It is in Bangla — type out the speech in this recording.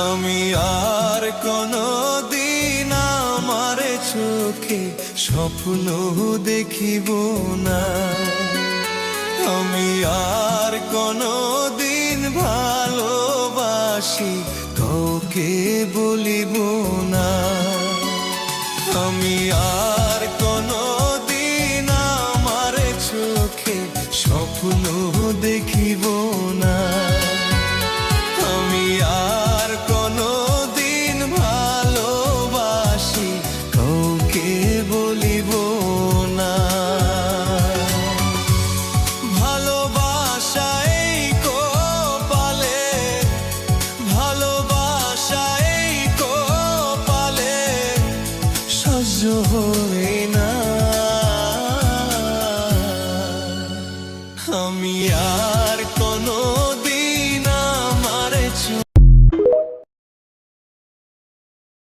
আমি আর কোনো দিন আমার চোখে স্বপ্ন দেখিব না। আমি আর কোনো দিন ভালোবাসি কাউকে বলিব না। আমি আর